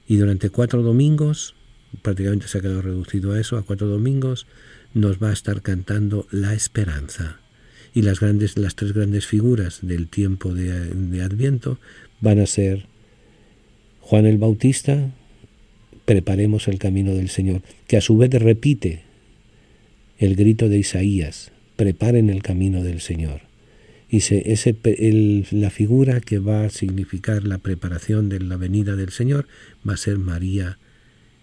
Y durante 4 domingos, prácticamente se ha quedado reducido a eso, a 4 domingos, nos va a estar cantando la esperanza. Y las 3 grandes figuras del tiempo de Adviento van a ser Juan el Bautista, preparemos el camino del Señor, que a su vez repite el grito de Isaías, preparen el camino del Señor. Y la figura que va a significar la preparación de la venida del Señor va a ser María.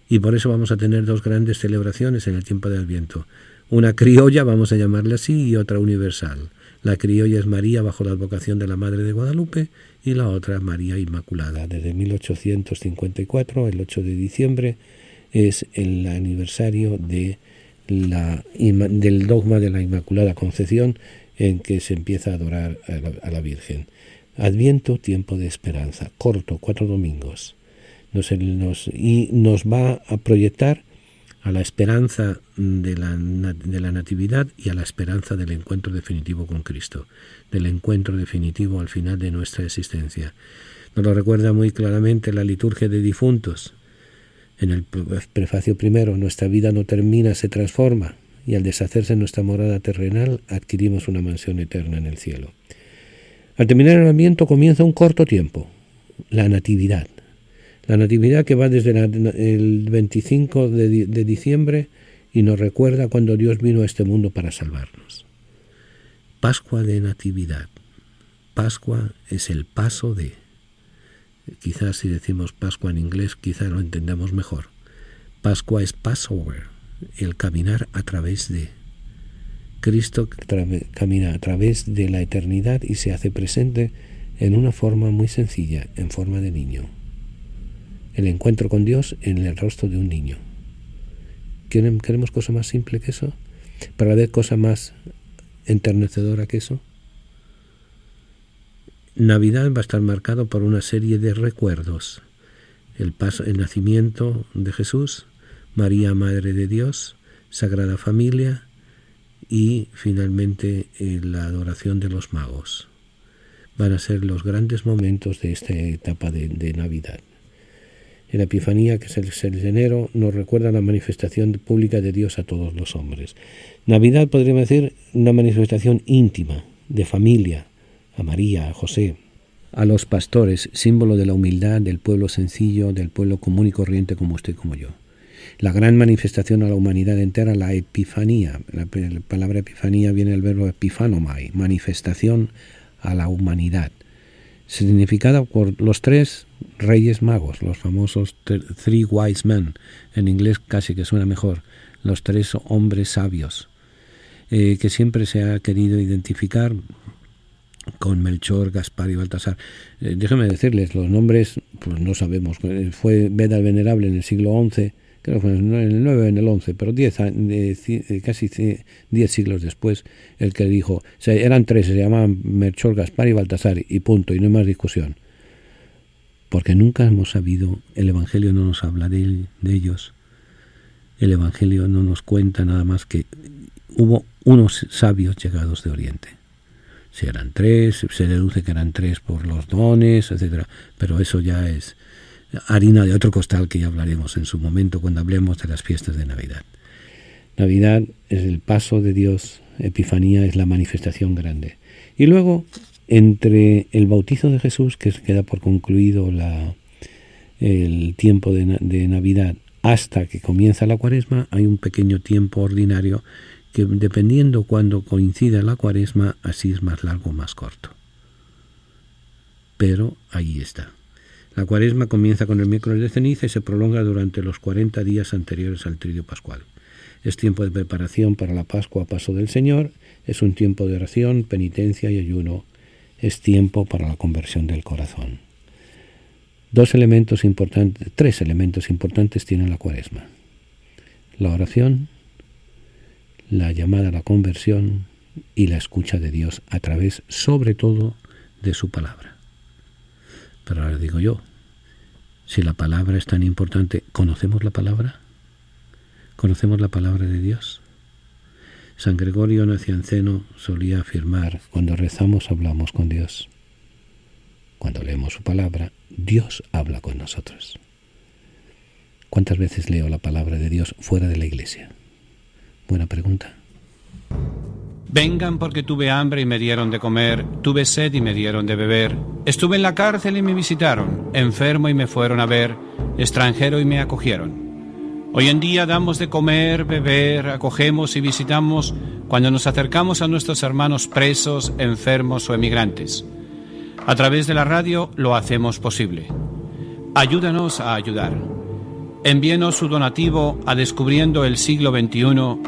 Y por eso vamos a tener 2 grandes celebraciones en el tiempo de Adviento. Una criolla, vamos a llamarla así, y otra universal. La criolla es María bajo la advocación de la Madre de Guadalupe, y la otra María Inmaculada. Desde 1854, el 8 de diciembre, es el aniversario de del dogma de la Inmaculada Concepción, en que se empieza a adorar a la Virgen. Adviento, tiempo de esperanza, corto, 4 domingos. Y nos va a proyectar a la esperanza de la Natividad y a la esperanza del encuentro definitivo con Cristo, del encuentro definitivo al final de nuestra existencia. Nos lo recuerda muy claramente la liturgia de difuntos. En el prefacio primero, nuestra vida no termina, se transforma, y al deshacerse nuestra morada terrenal, adquirimos una mansión eterna en el cielo. Al terminar el Adviento comienza un corto tiempo, la Natividad. La Natividad que va desde el 25 de diciembre y nos recuerda cuando Dios vino a este mundo para salvarnos. Pascua de Natividad. Pascua es el paso de. Quizás si decimos Pascua en inglés, quizás lo entendamos mejor. Pascua es Passover, el caminar a través de. Cristo camina a través de la eternidad y se hace presente en una forma muy sencilla, en forma de niño. El encuentro con Dios en el rostro de un niño. ¿Queremos cosa más simple que eso? ¿Para ver cosa más enternecedora que eso? Navidad va a estar marcado por una serie de recuerdos. El nacimiento de Jesús, María, Madre de Dios, Sagrada Familia y finalmente la adoración de los magos. Van a ser los grandes momentos de esta etapa de Navidad. En la Epifanía, que es el 6 de enero, nos recuerda la manifestación pública de Dios a todos los hombres. Navidad podríamos decir una manifestación íntima, de familia, a María, a José, a los pastores, símbolo de la humildad del pueblo sencillo, del pueblo común y corriente como usted y como yo. La gran manifestación a la humanidad entera, la Epifanía. La palabra Epifanía viene del verbo epifanomai, manifestación a la humanidad. Significada por los 3 reyes magos, los famosos Three Wise Men, en inglés casi que suena mejor, los 3 hombres sabios, que siempre se ha querido identificar con Melchor, Gaspar y Baltasar. Déjenme decirles, los nombres pues no sabemos. Fue Beda el Venerable en el siglo XI, creo que fue en el 9 o en el 11, pero casi 10 siglos después, el que dijo, eran 3, se llamaban Melchor, Gaspar y Baltasar, y punto, y no hay más discusión. Porque nunca hemos sabido, el Evangelio no nos habla de ellos, el Evangelio no nos cuenta nada más que hubo unos sabios llegados de Oriente. Si eran 3, se deduce que eran 3 por los dones, etcétera, pero eso ya es harina de otro costal que ya hablaremos en su momento cuando hablemos de las fiestas de Navidad. Navidad es el paso de Dios, Epifanía es la manifestación grande. Y luego, entre el bautizo de Jesús, que queda por concluido el tiempo de Navidad, hasta que comienza la Cuaresma, hay un pequeño tiempo ordinario que, dependiendo cuando coincida la Cuaresma, así es más largo o más corto. Pero ahí está. La Cuaresma comienza con el miércoles de ceniza y se prolonga durante los 40 días anteriores al Triduo Pascual. Es tiempo de preparación para la Pascua, paso del Señor, es un tiempo de oración, penitencia y ayuno, es tiempo para la conversión del corazón. 3 elementos importantes tiene la Cuaresma: la oración, la llamada a la conversión y la escucha de Dios a través, sobre todo, de su palabra. Pero ahora digo yo, si la palabra es tan importante, ¿conocemos la palabra? ¿Conocemos la palabra de Dios? San Gregorio Nacianceno solía afirmar, cuando rezamos hablamos con Dios. Cuando leemos su palabra, Dios habla con nosotros. ¿Cuántas veces leo la palabra de Dios fuera de la iglesia? Buena pregunta. Vengan porque tuve hambre y me dieron de comer, tuve sed y me dieron de beber, estuve en la cárcel y me visitaron, enfermo y me fueron a ver, extranjero y me acogieron. Hoy en día damos de comer, beber, acogemos y visitamos cuando nos acercamos a nuestros hermanos presos, enfermos o emigrantes. A través de la radio lo hacemos posible. Ayúdanos a ayudar. Envíenos su donativo a Descubriendo el Siglo XXI.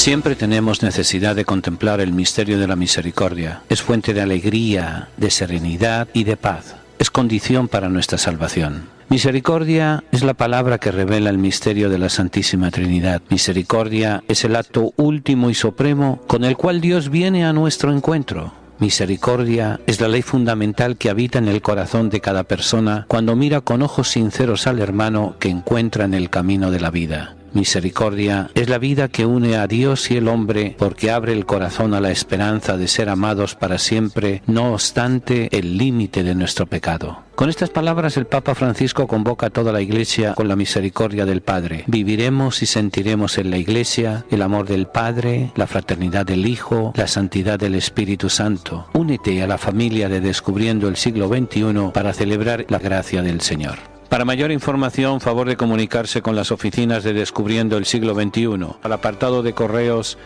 Siempre tenemos necesidad de contemplar el misterio de la misericordia. Es fuente de alegría, de serenidad y de paz. Es condición para nuestra salvación. Misericordia es la palabra que revela el misterio de la Santísima Trinidad. Misericordia es el acto último y supremo con el cual Dios viene a nuestro encuentro. Misericordia es la ley fundamental que habita en el corazón de cada persona cuando mira con ojos sinceros al hermano que encuentra en el camino de la vida. Misericordia es la vida que une a Dios y el hombre porque abre el corazón a la esperanza de ser amados para siempre, no obstante el límite de nuestro pecado. Con estas palabras el Papa Francisco convoca a toda la Iglesia con la misericordia del Padre. Viviremos y sentiremos en la Iglesia el amor del Padre, la fraternidad del Hijo, la santidad del Espíritu Santo. Únete a la familia de Descubriendo el siglo XXI para celebrar la gracia del Señor. Para mayor información, favor de comunicarse con las oficinas de Descubriendo el siglo XXI, al apartado de correos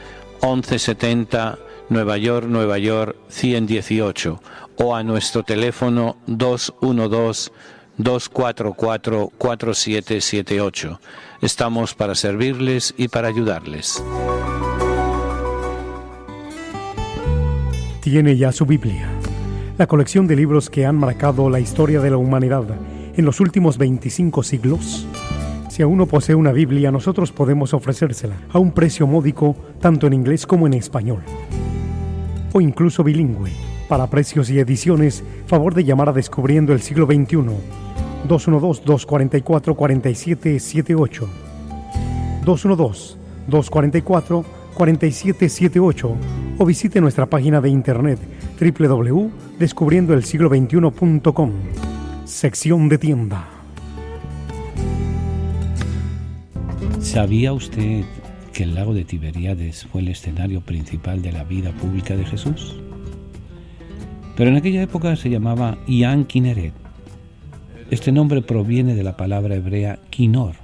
1170 Nueva York 118 o a nuestro teléfono 212-244-4778. Estamos para servirles y para ayudarles. Tiene ya su Biblia, la colección de libros que han marcado la historia de la humanidad en los últimos 25 siglos. Si aún no posee una Biblia, nosotros podemos ofrecérsela a un precio módico, tanto en inglés como en español, o incluso bilingüe. Para precios y ediciones, favor de llamar a Descubriendo el siglo XXI, 212-244-4778, 212-244-4778, o visite nuestra página de internet www.descubriendoelsiglo21.com. Sección de tienda. ¿Sabía usted que el lago de Tiberíades fue el escenario principal de la vida pública de Jesús? Pero en aquella época se llamaba Ian Kinneret. Este nombre proviene de la palabra hebrea kinor,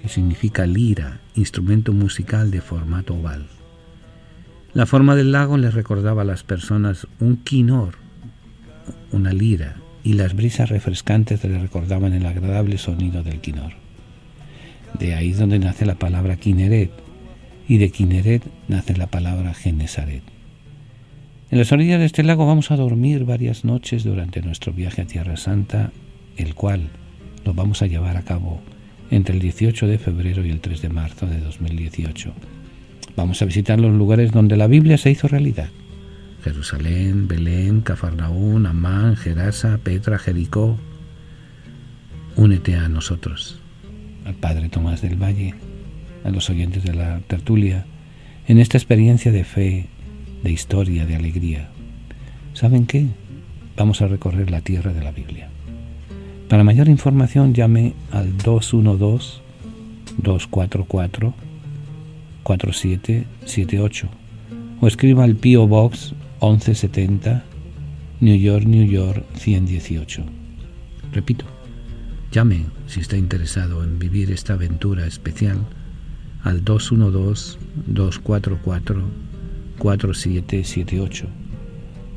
que significa lira, instrumento musical de formato oval. La forma del lago les recordaba a las personas un kinor, una lira, y las brisas refrescantes le recordaban el agradable sonido del kinor. De ahí es donde nace la palabra Kinneret, y de Kinneret nace la palabra Genesaret. En las orillas de este lago vamos a dormir varias noches durante nuestro viaje a Tierra Santa, el cual lo vamos a llevar a cabo entre el 18 de febrero y el 3 de marzo de 2018. Vamos a visitar los lugares donde la Biblia se hizo realidad: Jerusalén, Belén, Cafarnaún, Amán, Gerasa, Petra, Jericó. Únete a nosotros, al Padre Tomás del Valle, a los oyentes de la tertulia, en esta experiencia de fe, de historia, de alegría. ¿Saben qué? Vamos a recorrer la tierra de la Biblia. Para mayor información llame al 212-244-4778 o escriba al P.O. Box 1170, New York 118. Repito, llame si está interesado en vivir esta aventura especial al 212-244-4778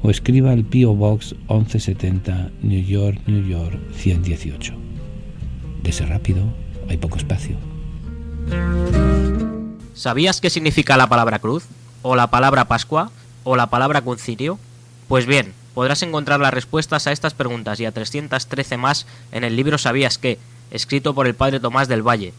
o escriba al P.O. Box 1170, New York 118. Dese rápido, hay poco espacio. ¿Sabías qué significa la palabra cruz? ¿O la palabra Pascua? ¿O la palabra concilio? Pues bien, podrás encontrar las respuestas a estas preguntas y a 313 más en el libro ¿Sabías qué?, escrito por el Padre Tomás del Valle.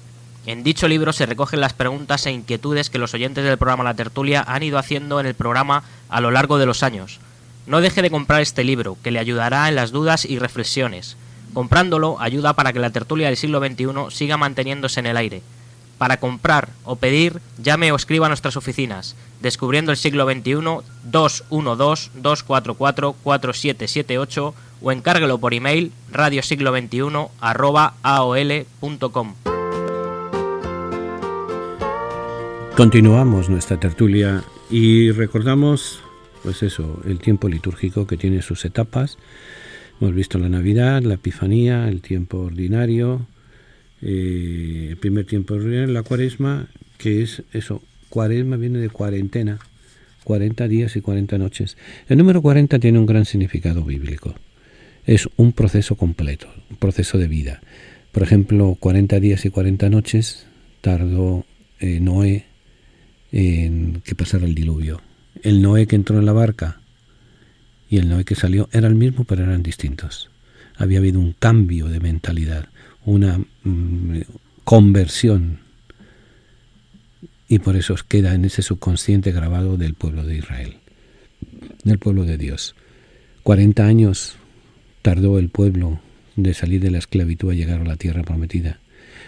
En dicho libro se recogen las preguntas e inquietudes que los oyentes del programa La Tertulia han ido haciendo en el programa a lo largo de los años. No deje de comprar este libro, que le ayudará en las dudas y reflexiones. Comprándolo ayuda para que la tertulia del siglo XXI siga manteniéndose en el aire. Para comprar o pedir, llame o escriba a nuestras oficinas. Descubriendo el siglo XXI, 212-244-4778 o encárguelo por email radiosiglo21@aol.com. Continuamos nuestra tertulia y recordamos, pues eso, el tiempo litúrgico que tiene sus etapas. Hemos visto la Navidad, la Epifanía, el tiempo ordinario, el primer tiempo ordinario, la Cuaresma, que es eso. Cuaresma viene de cuarentena, 40 días y 40 noches. El número 40 tiene un gran significado bíblico. Es un proceso completo, un proceso de vida. Por ejemplo, 40 días y 40 noches tardó Noé en que pasara el diluvio. El Noé que entró en la barca y el Noé que salió era el mismo, pero eran distintos. Había habido un cambio de mentalidad, una conversión, y por eso queda en ese subconsciente grabado del pueblo de Israel, del pueblo de Dios. 40 años tardó el pueblo de salir de la esclavitud a llegar a la tierra prometida.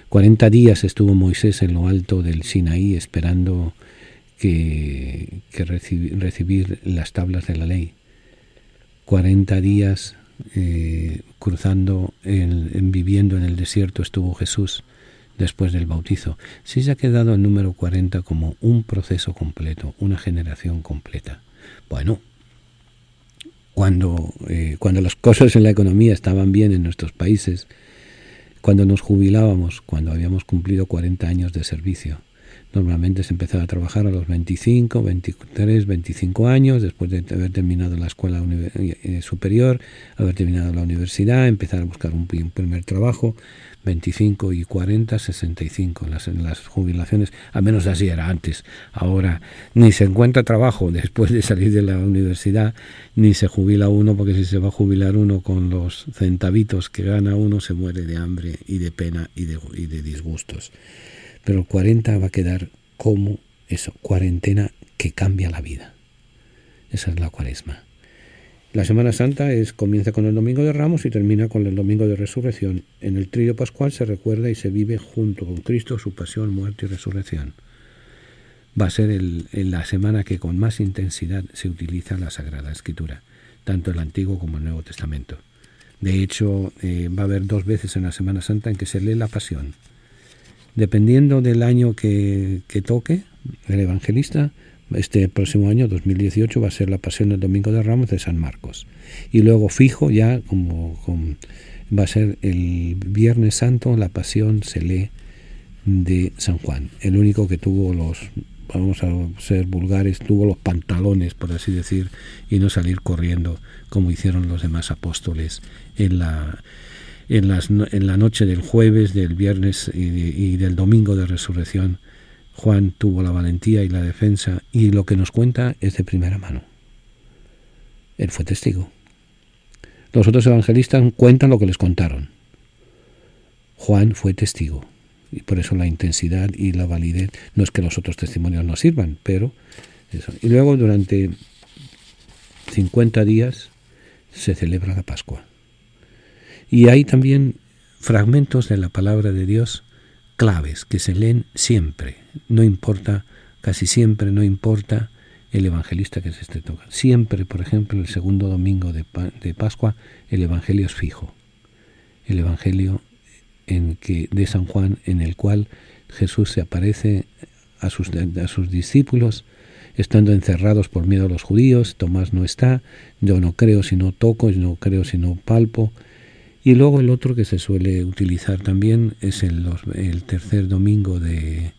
40 días estuvo Moisés en lo alto del Sinaí esperando que recibir las tablas de la ley. 40 días viviendo en el desierto estuvo Jesús después del bautizo. Sí se ha quedado el número 40 como un proceso completo, una generación completa. Bueno, cuando las cosas en la economía estaban bien en nuestros países, cuando nos jubilábamos, cuando habíamos cumplido 40 años de servicio, normalmente se empezaba a trabajar a los 25, 23, 25 años, después de haber terminado la escuela superior, haber terminado la universidad, empezar a buscar un primer trabajo. 25 y 40, 65 en las jubilaciones, al menos así era antes. Ahora ni se encuentra trabajo después de salir de la universidad, ni se jubila uno, porque si se va a jubilar uno con los centavitos que gana uno, se muere de hambre y de pena y de disgustos. Pero el 40 va a quedar como eso, cuarentena que cambia la vida. Esa es la Cuaresma. La Semana Santa comienza con el Domingo de Ramos y termina con el Domingo de Resurrección. En el Trío Pascual se recuerda y se vive junto con Cristo su pasión, muerte y resurrección. Va a ser la semana que con más intensidad se utiliza la Sagrada Escritura, tanto el Antiguo como el Nuevo Testamento. De hecho, va a haber 2 veces en la Semana Santa en que se lee la Pasión. Dependiendo del año que toque el evangelista, este próximo año, 2018, va a ser la Pasión del Domingo de Ramos de San Marcos. Y luego fijo ya, va a ser el Viernes Santo, la Pasión se lee de San Juan. El único que tuvo vamos a ser vulgares, tuvo los pantalones, por así decir, y no salir corriendo como hicieron los demás apóstoles en la noche del jueves, del viernes y del domingo de resurrección. Juan tuvo la valentía y la defensa, y lo que nos cuenta es de primera mano. Él fue testigo. Los otros evangelistas cuentan lo que les contaron. Juan fue testigo, y por eso la intensidad y la validez. No es que los otros testimonios no sirvan, pero eso. Y luego durante 50 días se celebra la Pascua. Y hay también fragmentos de la palabra de Dios claves que se leen siempre, no importa, casi siempre, no importa el evangelista que se esté tocando. Siempre, por ejemplo, el segundo domingo de Pascua, el evangelio es fijo. El evangelio de San Juan, en el cual Jesús se aparece a sus discípulos, estando encerrados por miedo a los judíos. Tomás no está, yo no creo si no toco, yo no creo si no palpo. Y luego el otro que se suele utilizar también es el tercer domingo de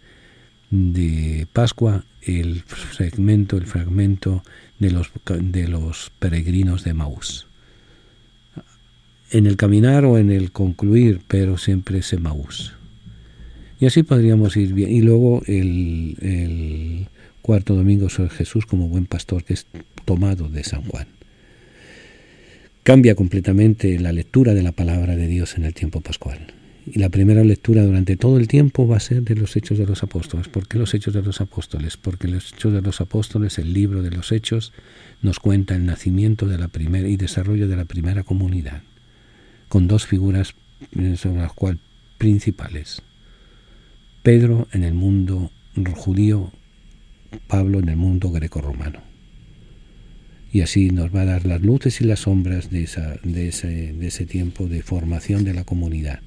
Pascua, el fragmento de los peregrinos de Emaús. En el caminar o en el concluir, pero siempre es Emaús. Y así podríamos ir bien. Y luego el cuarto domingo sobre Jesús como buen pastor, que es tomado de San Juan. Cambia completamente la lectura de la palabra de Dios en el tiempo pascual. Y la primera lectura durante todo el tiempo va a ser de los Hechos de los Apóstoles. ¿Por qué los Hechos de los Apóstoles? Porque los Hechos de los Apóstoles, el libro de los Hechos, nos cuenta el nacimiento de la primera y desarrollo de la primera comunidad, con 2 figuras sobre las cuales principales. Pedro en el mundo judío, Pablo en el mundo grecorromano. Y así nos va a dar las luces y las sombras de ese tiempo de formación de la comunidad,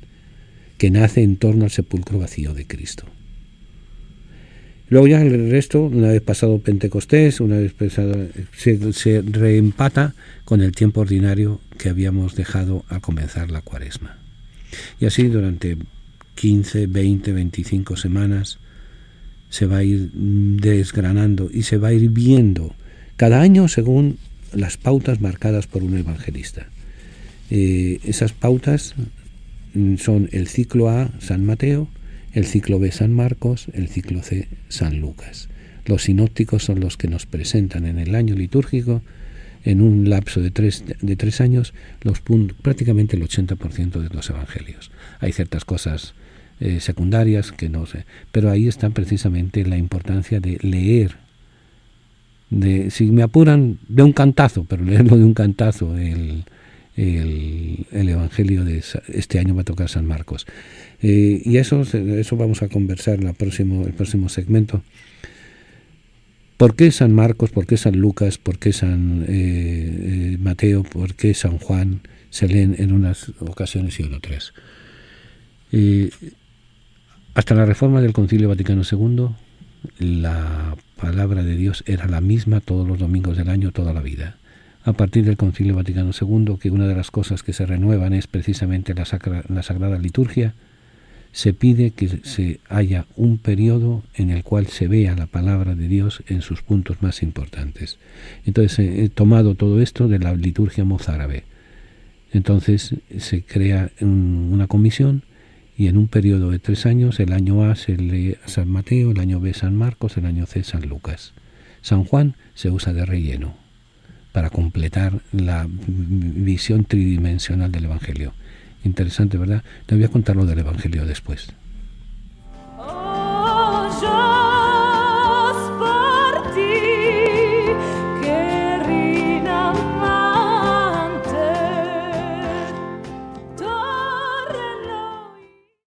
que nace en torno al sepulcro vacío de Cristo. Luego ya el resto, una vez pasado Pentecostés, una vez pasado, se reempata con el tiempo ordinario que habíamos dejado al comenzar la Cuaresma. Y así durante 15, 20, 25 semanas se va a ir desgranando y se va a ir viendo cada año según las pautas marcadas por un evangelista. Esas pautas son el ciclo A, San Mateo, el ciclo B, San Marcos, el ciclo C, San Lucas. Los sinópticos son los que nos presentan en el año litúrgico, en un lapso de tres años, prácticamente el 80% de los evangelios. Hay ciertas cosas secundarias que no sé, pero ahí está precisamente la importancia de leer, si me apuran, de un cantazo, pero leerlo de un cantazo, el Evangelio de este año va a tocar San Marcos. Y eso vamos a conversar el próximo segmento. ¿Por qué San Marcos? ¿Por qué San Lucas? ¿Por qué San Mateo? ¿Por qué San Juan se leen en unas ocasiones y en otras? Hasta la reforma del Concilio Vaticano II, la palabra de Dios era la misma todos los domingos del año, toda la vida. A partir del Concilio Vaticano II, que una de las cosas que se renuevan es precisamente la Sagrada Liturgia, se pide que se haya un periodo en el cual se vea la palabra de Dios en sus puntos más importantes. Entonces he tomado todo esto de la liturgia mozárabe. Entonces se crea una comisión y en un periodo de 3 años, el año A se lee San Mateo, el año B San Marcos, el año C San Lucas. San Juan se usa de relleno para completar la visión tridimensional del Evangelio. Interesante, ¿verdad? Te voy a contar lo del Evangelio después.